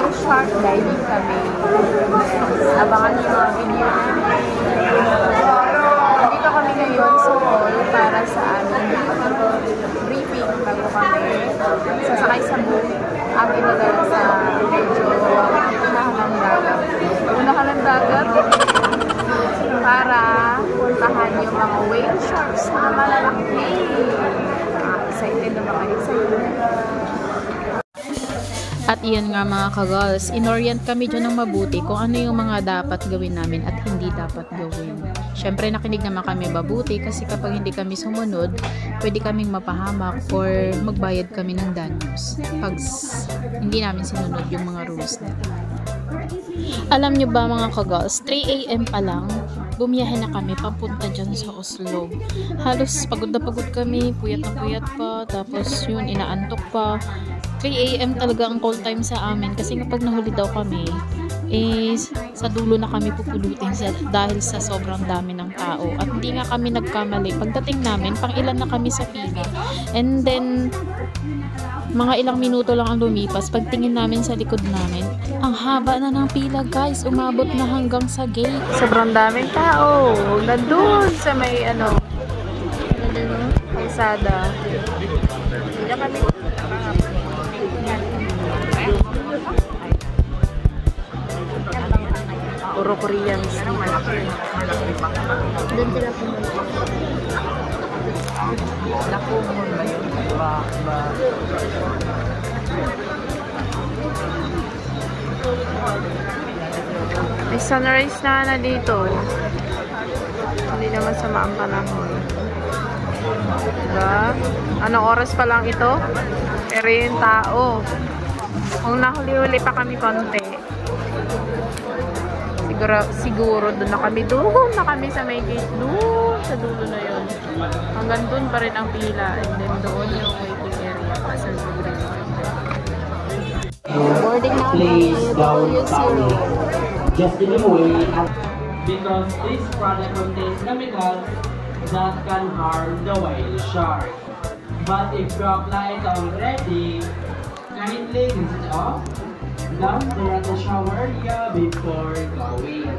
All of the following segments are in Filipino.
whale shark diving kami. Abangan niyo mga video namin. Dito kami ngayon sa mall para sa aming briefing bago kami sasakay sa boat ang inadala sa medyo unahan dagat. Unahan dagat para puntahan yung mga whale sharks na malalaki. Excited na ba kayo? At iyan nga mga kagals, inorient kami dyan ng mabuti kung ano yung mga dapat gawin namin at hindi dapat gawin. Syempre nakinig naman kami mabuti kasi kapag hindi kami sumunod, pwede kaming mapahamak or magbayad kami ng danyos pag hindi namin sinunod yung mga rules nila. Alam nyo ba mga kagals, 3 AM pa lang, bumiyahe na kami papunta dyan sa Oslo. Halos pagod na pagod kami, puyat na puyat pa, tapos yun, inaantok pa. 3 AM talaga ang call time sa amin kasi kapag nahuli daw kami, sa dulo na kami pupulutin dahil sa sobrang dami ng tao. At hindi nga kami nagkamali. Pagdating namin, pang ilan na kami sa pila. And then, mga ilang minuto lang ang lumipas. Pagtingin namin sa likod namin, ang haba na ng pila guys. Umabot na hanggang sa gate. Sobrang daming tao. Nandun sa may kalsada. Hindi na kami puro Koreans. Doon sila pumunta. Nakumon ba yun? May sunrise na dito. Hindi naman sama ang panahon. Diba? Anong oras pa lang ito? Pero yung tao. Kung nahuli-huli pa kami konti, siguro doon na kami. Doon na kami sa may gate. Doon sa dulo na yun. Hanggang doon pa rin ang pila. And then doon yung waiting area. Pasal boarding na kami. W0. Just in a way, because this product contains chemicals that can harm the whale shark. But if you apply it already, kindly rinse it off down there at the shower area before going.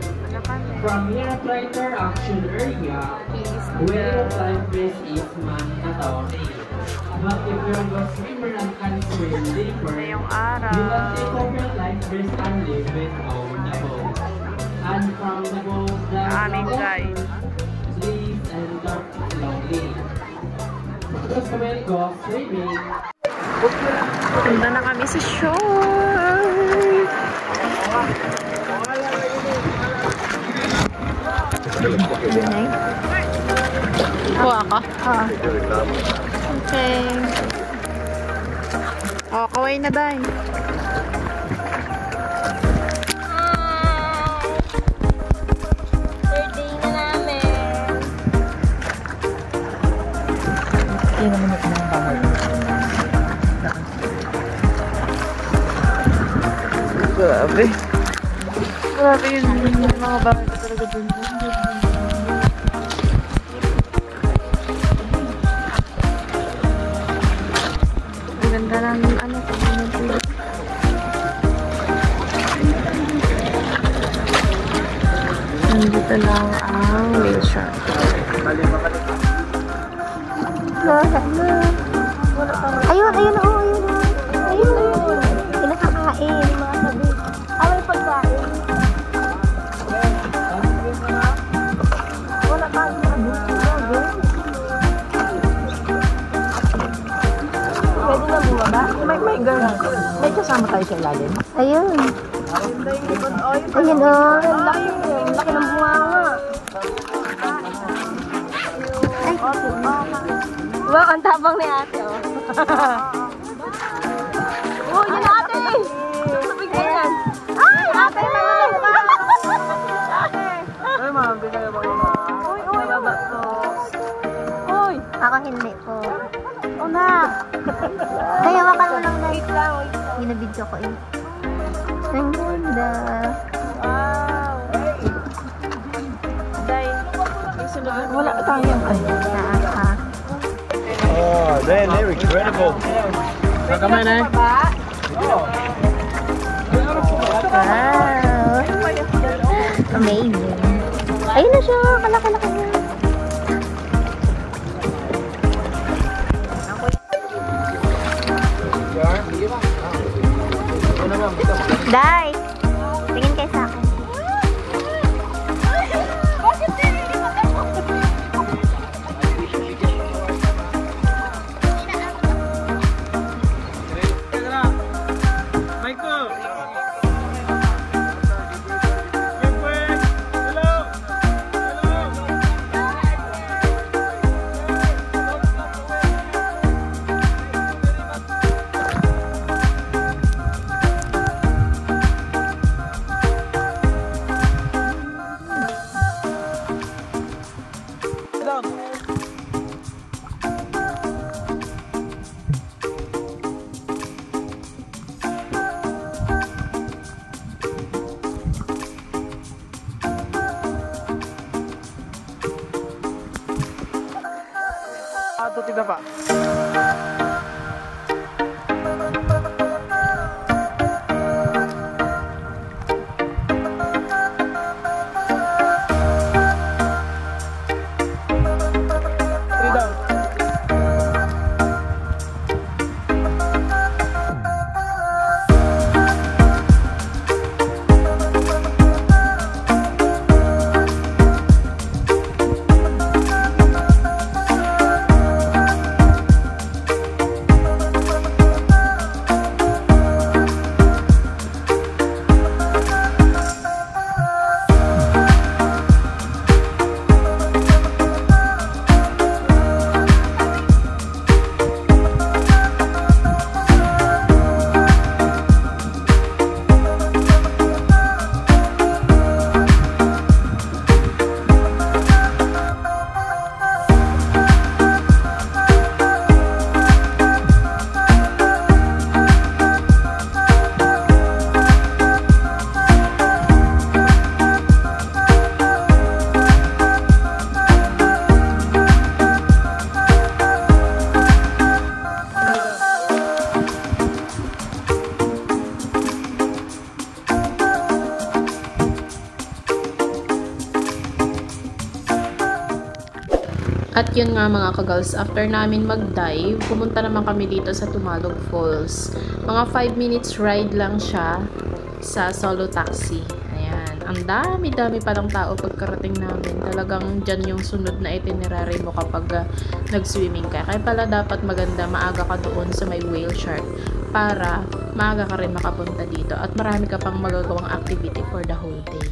From here at lighter action area, where life vest is mandatory. But if you're a swimmer and can swim deeper, you can take off your life vest and leave it on the boat. And from the boat down the boat, please enter slowly. Because when you go swimming, punta na kami sa shore. Kuha ka? Okay. Kaway na dahil. Birthday na namin. Hindi naman ito ng bahay. Grabe. Grabe yun. Yung mga bahay ko talaga dun. Ang ganda ng community. Nandito lang ang whale shark. Ayun, ayun, oh, ayun. Ayun. Kinakakain, mga sabi. May pagkain. Wala pa ang pwede na bumaba? May ganun. May kasama tayo sa ilalim. Ayun. Ayun o. Laki ng bunganga. Ay. Wow, ang tabang ni ate o. Oh, yun ate! Sabig na yan. Ay, ate! Ay, ma'am, binaya mo yun. Uy, uy! Ako hindi po. Na! Kaya wakan mo lang na. Wait lang. Ginabidyo ko eh. Ang ganda. Wow! Day. Wala tayong ay. Oh, man, they're incredible. Kamay na eh. Wow! Amazing. Ayun na siya. Kalaki-laki niya. Day! Tingin kayo sa akin. Ito tidak pak. At yun nga mga kagals, after namin mag-dive, pumunta naman kami dito sa Tumalog Falls. Mga 5 minutes ride lang siya sa solo taxi. Ayan, ang dami-dami palang tao pagkarating namin. Talagang dyan yung sunod na itinerary mo kapag nag-swimming ka. Kaya pala dapat maganda, maaga ka doon sa may whale shark para maaga ka rin makapunta dito. At marami ka pang magagawang activity for the whole day.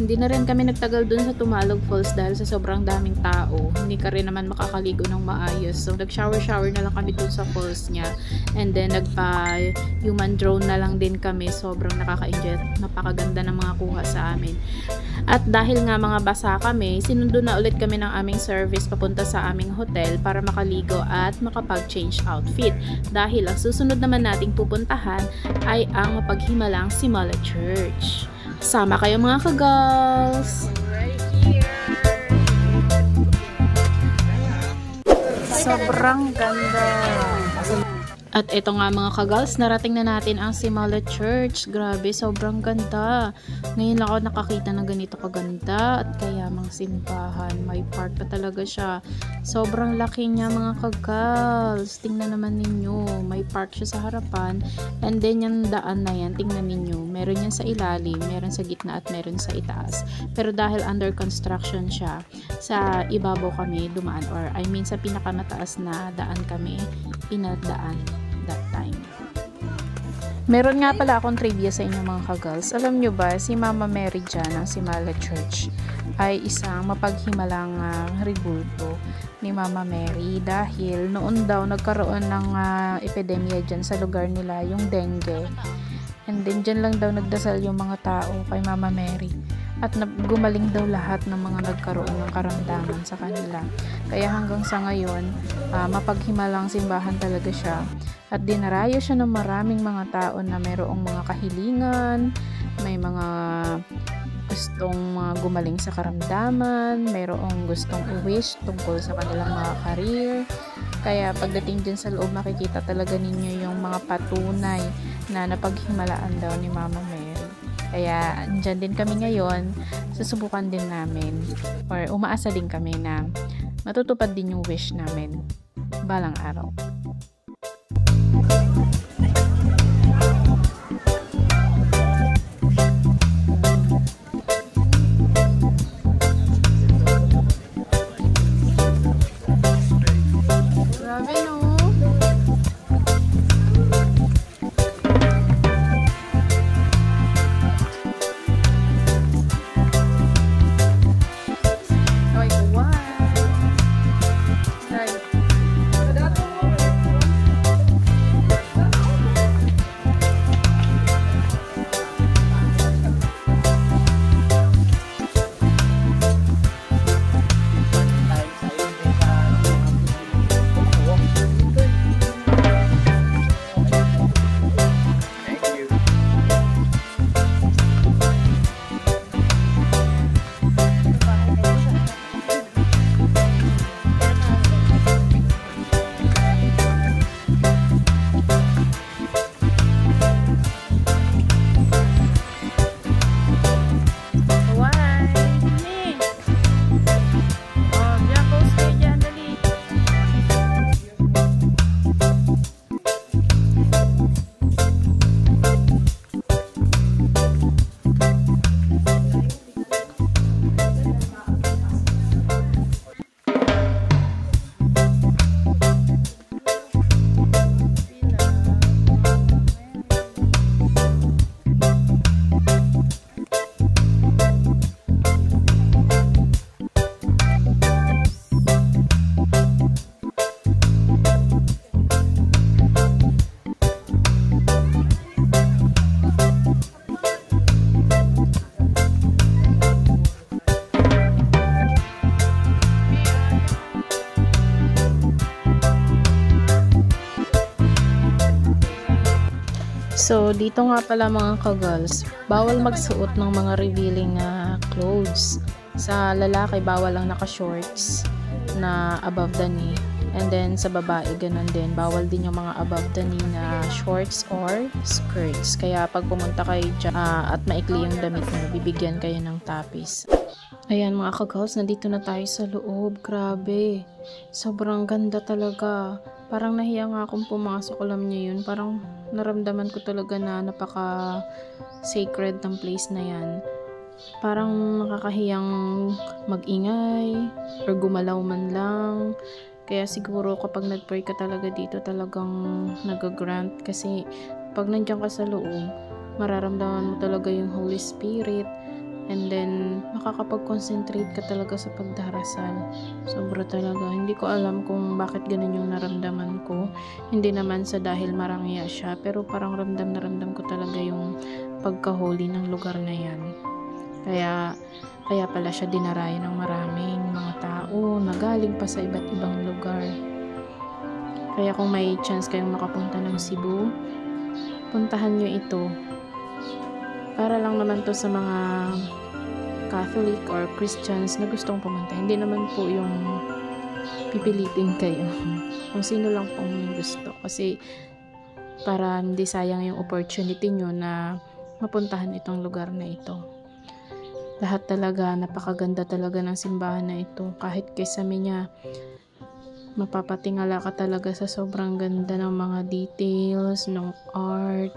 hindi na rin kami nagtagal dun sa Tumalog Falls dahil sa sobrang daming tao. Hindi ka rin naman makakaligo ng maayos. So, nag-shower na lang kami dun sa falls niya. And then, nagpa-human drone na lang din kami. Sobrang nakaka-enjoy. Napakaganda ng mga kuha sa amin. At dahil nga mga basa kami, sinundo na ulit kami ng aming service papunta sa aming hotel para makaligo at makapag-change outfit. Dahil ang susunod naman nating pupuntahan ay ang mapaghimalang Simala Church. Sama kayo mga ka-girls! Sobrang ganda! At ito nga mga ka-girls, narating na natin ang Simala Church. Grabe, sobrang ganda. Ngayon lang ako nakakita ng ganito kaganda at kayamang simbahan. May park pa talaga siya. Sobrang laki niya mga ka-girls. Tingnan naman ninyo. May park siya sa harapan. And then yung daan na yan, tingnan ninyo. Meron yan sa ilalim, meron sa gitna at meron sa itaas. Pero dahil under construction siya, sa ibabaw kami dumaan, or I mean sa pinakamataas na daan kami pinadaan that time. Meron nga pala akong trivia sa inyo mga ka-girls. Alam nyo ba, si Mama Mary dyan ng Simala Church ay isang mapaghimalang rebulto ni Mama Mary dahil noon daw nagkaroon ng epidemya dyan sa lugar nila, yung dengue. And then dyan lang daw nagdasal yung mga tao kay Mama Mary. At gumaling daw lahat ng mga nagkaroon ng karamdaman sa kanila. Kaya hanggang sa ngayon, mapaghimalang simbahan talaga siya. At dinarayo siya ng maraming mga tao na mayroong mga kahilingan, may mga gustong gumaling sa karamdaman, mayroong gustong i-wish tungkol sa kanilang mga career. Kaya pagdating dyan sa loob, makikita talaga ninyo yung mga patunay na napaghimalaan daw ni Mama Mary. Kaya dyan din kami ngayon, susubukan din namin or umaasa din kami na matutupad din yung wish namin balang araw. Grabe no? So, dito nga pala mga ka-girls, bawal magsuot ng mga revealing clothes. Sa lalaki, bawal lang naka-shorts na above the knee. And then, sa babae, ganun din. Bawal din yung mga above the knee na shorts or skirts. Kaya, pag pumunta kayo dyan at maikli yung damit nyo, bibigyan kayo ng tapis. Ayan mga ka-girls, nandito na tayo sa loob. Grabe. Sobrang ganda talaga. Parang nahiya nga akong pumasok, alam niyo yun. Parang naramdaman ko talaga na napaka-sacred ng place na yan. Parang nakakahiyang mag-ingay or gumalaw man lang. Kaya siguro kapag nag-pray ka talaga dito, talagang nag-grant. Kasi pag nandiyan ka sa loob, mararamdaman mo talaga yung Holy Spirit. And then, makakapag-concentrate ka talaga sa pagdarasal. Sobra talaga. Hindi ko alam kung bakit ganun yung naramdaman ko. Hindi naman sa dahil marangya siya, pero parang ramdam na ramdam ko talaga yung pagka-holy ng lugar na yan. Kaya pala siya dinarayo ng maraming mga tao na galing pa sa iba't ibang lugar. Kaya kung may chance kayong makapunta ng Cebu, puntahan nyo ito. Para lang naman to sa mga Catholic or Christians na gustong pumunta. Hindi naman po yung pipilitin kayo. Kung sino lang pong may gusto. Kasi para hindi sayang yung opportunity nyo na mapuntahan itong lugar na ito. Lahat talaga, napakaganda talaga ng simbahan na ito. Kahit Quezame niya, mapapatingala ka talaga sa sobrang ganda ng mga details, ng art,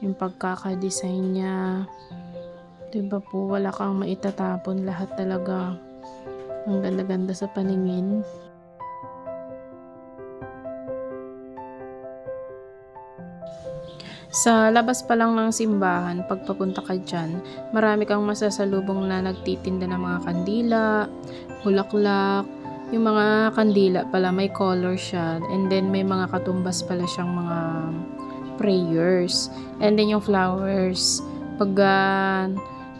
yung pagkaka-design niya. Diba po, wala kang maitatapon. Lahat talaga ang ganda-ganda sa paningin. Sa labas pa lang ng simbahan, pagpapunta ka dyan, marami kang masasalubong na nagtitinda ng mga kandila, bulaklak. Yung mga kandila pala, may color siya. And then, may mga katumbas pala siyang mga prayers. And then yung flowers, pag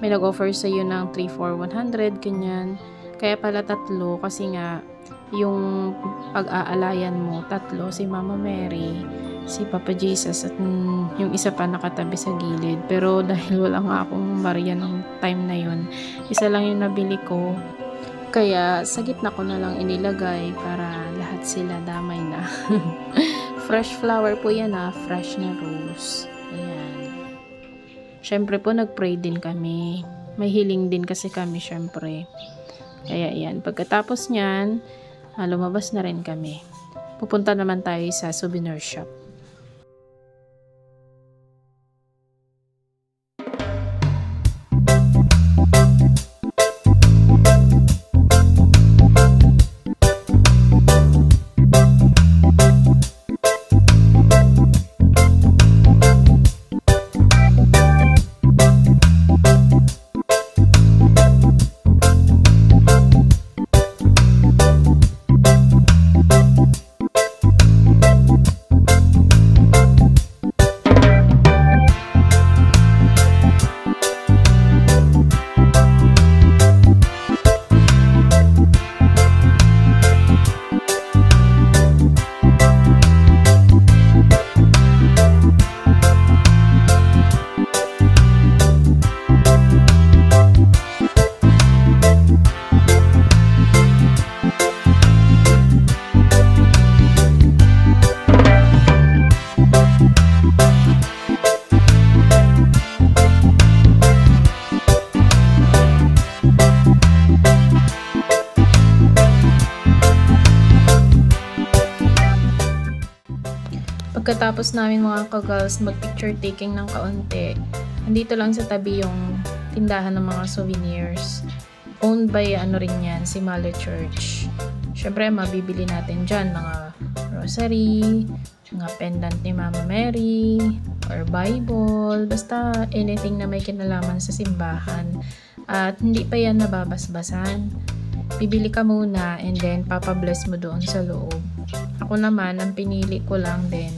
may nag-offer sa iyo ng 3 for 100, ganyan. Kaya pala 3 kasi nga yung pag-aalayan mo 3, si Mama Mary, si Papa Jesus, at yung isa pa nakatabi sa gilid. Pero dahil wala nga akong Maria ng time na yun, isa lang yung nabili ko. Kaya sa gitna ko na lang inilagay para lahat sila damay na. Fresh flower po yan, fresh na rose. Ayan. Syempre po nag-pray din kami. May healing din kasi kami syempre. Kaya ayan, pagkatapos nyan, lumabas na rin kami. Pupunta naman tayo sa souvenir shop. Pagkatapos namin mga ka-girls mag-picture taking ng kaunti, andito lang sa tabi yung tindahan ng mga souvenirs. Owned by rin yan, si Malo Church. Syempre mabibili natin dyan mga rosary, mga pendant ni Mama Mary, or Bible, basta anything na may kinalaman sa simbahan. At hindi pa yan nababasbasan. Bibili ka muna and then papabless mo doon sa loob. Ako naman, ang pinili ko lang din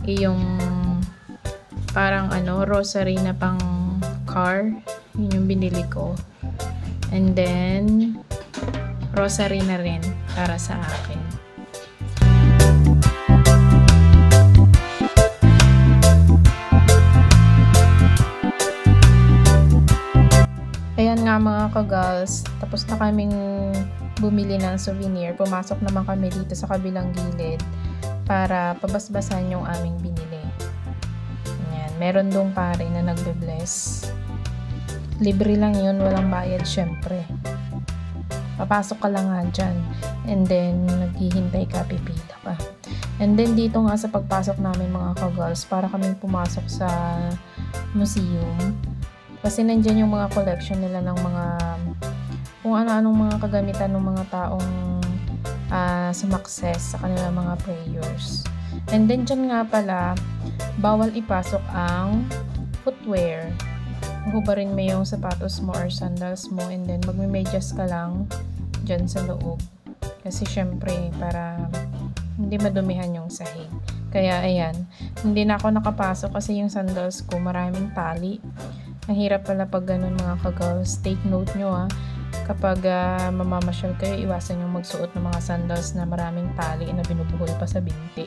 yung parang rosary na pang car. Yun yung binili ko. And then, rosary na rin para sa akin. Ayan nga mga ka-girls, tapos na kaming bumili ng souvenir. Pumasok naman kami dito sa kabilang gilid para pabasbasan yung aming binili. Ayan, meron dong pare na nagbe-bless. Libre lang yun, walang bayad syempre. Papasok ka lang nga dyan. And then, naghihintay ka, pipila ka. And then, dito nga sa pagpasok namin mga ka-girls, para kaming pumasok sa museum. Kasi nandyan yung mga collection nila ng mga kung ano-anong mga kagamitan ng mga taong sumakses sa kanilang mga prayers. And then dyan nga pala, bawal ipasok ang footwear. hubarin mo yung sapatos mo or sandals mo, and then magme-medyas ka lang dyan sa loob. Kasi syempre, para hindi madumihan yung sahig. Kaya ayan, hindi na ako nakapasok kasi yung sandals ko maraming tali. Ang hirap pala pag ganun mga ka-girls. Take note nyo kapag mamamasyal kayo, iwasan yung magsuot ng mga sandals na maraming tali na binubuhol pa sa binti.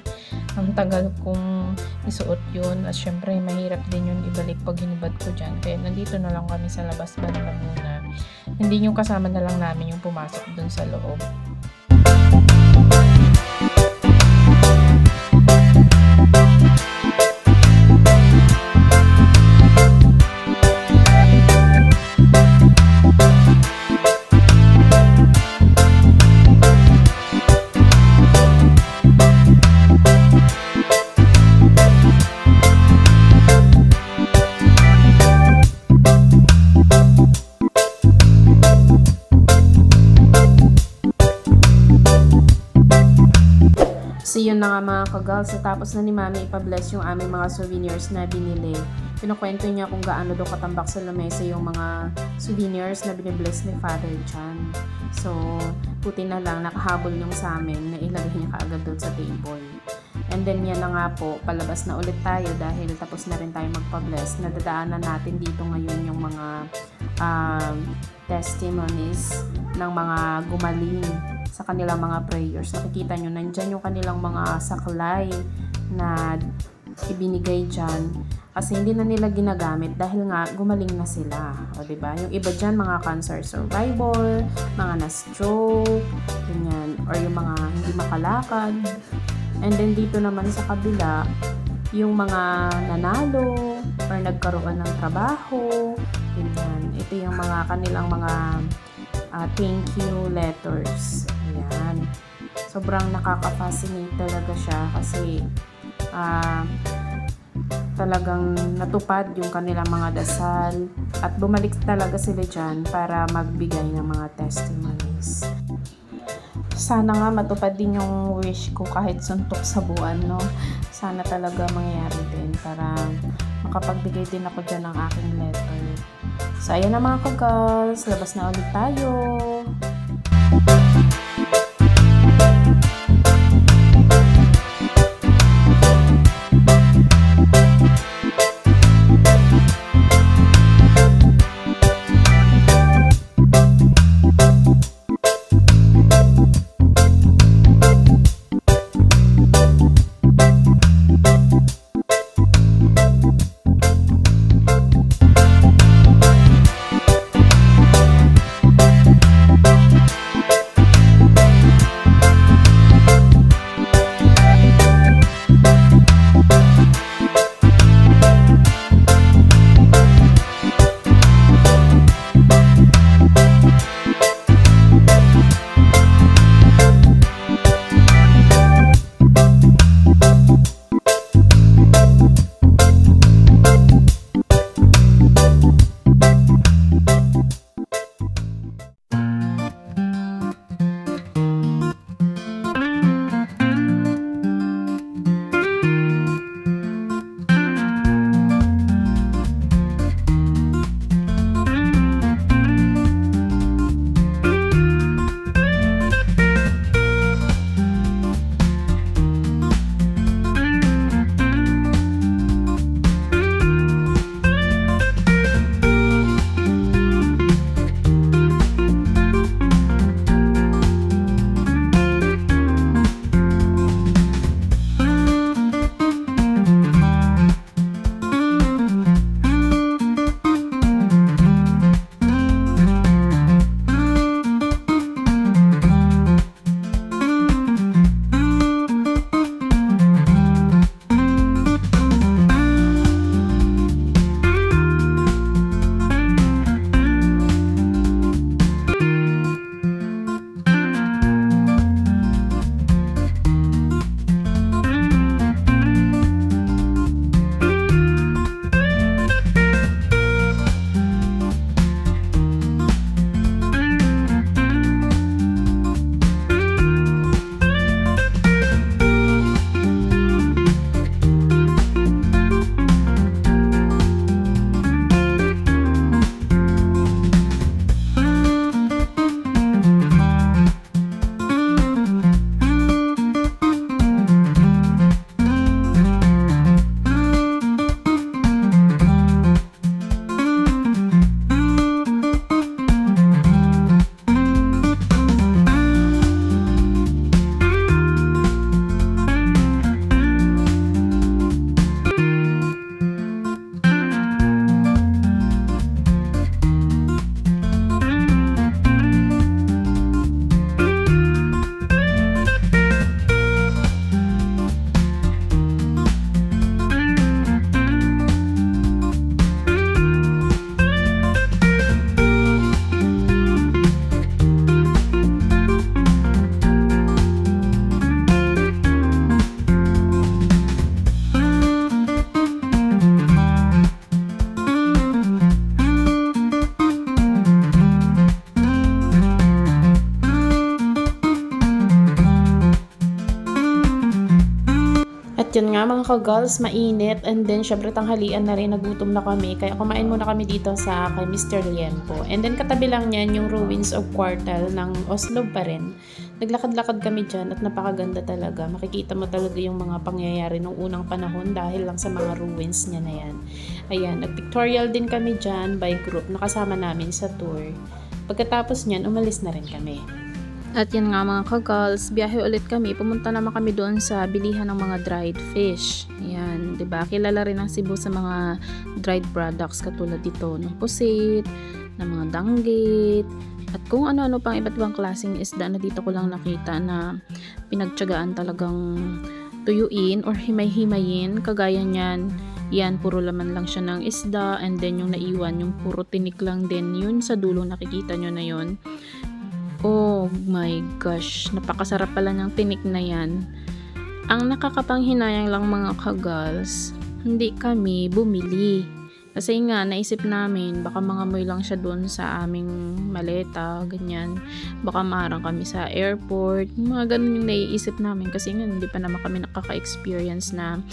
Ang tagal kong isuot yun at syempre mahirap din yun ibalik pag hinubad ko dyan. Kaya nandito na lang kami sa labas banda muna. Hindi yung kasama na lang namin yung pumasok dun sa loob. So yun na nga mga ka-girls, tapos na ni Mami ipa-bless yung aming mga souvenirs na binili. Pinukwento niya kung gaano daw katambak sa lamesa yung mga souvenirs na binibless ni Father John. So, puti na lang, nakahabol yung sa amin na ilagay niya kaagad doon sa table. And then yan na nga po, palabas na ulit tayo dahil tapos na rin tayo magpa-bless. Nadadaanan natin dito ngayon yung mga testimonies ng mga gumaling sa kanilang mga prayers. Nakikita nyo, nandyan yung kanilang mga saklay na ibinigay dyan. Kasi hindi na nila ginagamit dahil nga gumaling na sila. O diba? Yung iba dyan, mga cancer survivor, mga na-stroke, ganyan, or yung mga hindi makalakad. And then dito naman sa kabila, yung mga nanalo or nagkaroon ng trabaho, ganyan. Ito yung mga kanilang mga thank you letters. Ayan. Sobrang nakaka-fascinate talaga siya kasi talagang natupad yung kanilang mga dasal at bumalik talaga sila dyan para magbigay ng mga testimonies. Sana nga matupad din yung wish ko kahit suntok sa buwan, no? Sana talaga mangyayari din para makapagbigay din ako dyan ng aking letter. So, ayan na mga ka-girls. Labas na ulit tayo. At yan nga mga ka-girls, mainit, and then syempre tanghalian na rin, nagutom na kami, kaya kumain muna kami dito sa kay Mr. Liempo. And then katabi lang niyan yung ruins of Kwartal ng Oslo pa rin. Naglakad-lakad kami dyan at napakaganda talaga. Makikita mo talaga yung mga pangyayari nung unang panahon dahil lang sa mga ruins niya na yan. Ayan, nag-pictorial din kami dyan by group, nakasama namin sa tour. Pagkatapos niyan, umalis na rin kami. At yan nga mga ka-girls, biyahe ulit kami. Pumunta naman kami doon sa bilihan ng mga dried fish. Ayan, 'di ba? Kilala rin ang Cebu sa mga dried products katulad dito ng pusit, ng mga danggit, at kung ano-ano pang iba't ibang klaseng isda na dito ko lang nakita na pinagtiyagaan talagang tuyuin or himay-himayin. Kagaya niyan, yan, puro laman lang siya ng isda, and then yung naiwan, yung puro tinik lang din. Yun sa dulo nakikita nyo na yun. Oh my gosh, napakasarap pala ng tinik na yan. Ang nakakapanghinayang lang mga ka-girls, hindi kami bumili. Kasi nga, naisip namin, baka mangamoy lang siya doon sa aming maleta, ganyan. Baka maharang kami sa airport. Mga ganun yung naiisip namin. Kasi nga, hindi pa naman kami nakaka-experience na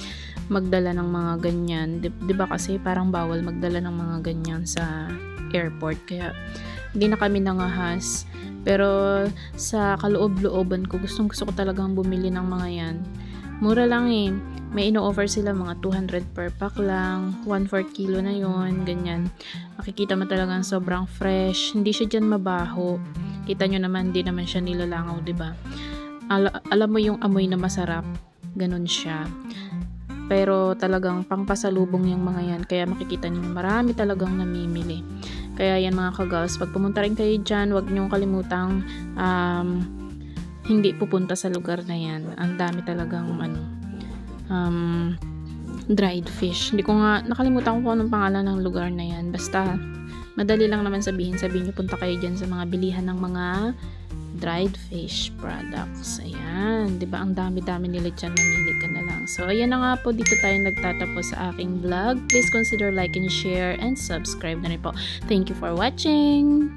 magdala ng mga ganyan. Diba kasi parang bawal magdala ng mga ganyan sa airport. Kaya, hindi na kami nangahas. Pero sa kaloob-looban ko, gustong-gusto ko talagang bumili ng mga yan. Mura lang eh. May ino-offer sila mga 200 per pack lang. 1/4 kilo na yon, ganyan. Makikita mo talagang sobrang fresh. Hindi siya dyan mabaho. Kita nyo naman, hindi naman siya nilalangaw, diba? Alam mo yung amoy na masarap. Ganun siya. Pero talagang pangpasalubong yung mga yan. Kaya makikita nyo, marami talagang namimili. Kaya yan mga ka-girls, pag pumunta rin kayo dyan, huwag nyo kalimutang hindi pupunta sa lugar na yan. Ang dami talagang dried fish. Hindi ko nga nakalimutan ko kung anong pangalan ng lugar na yan. Basta madali lang naman sabihin nyo, punta kayo dyan sa mga bilihan ng mga dried fish products. Ayan, 'di ba? Ang dami-dami nila dyan, namili ka na lang. So ayan na nga po, dito tayo nagtatapos sa aking vlog. Please consider like and share and subscribe na rin po. Thank you for watching.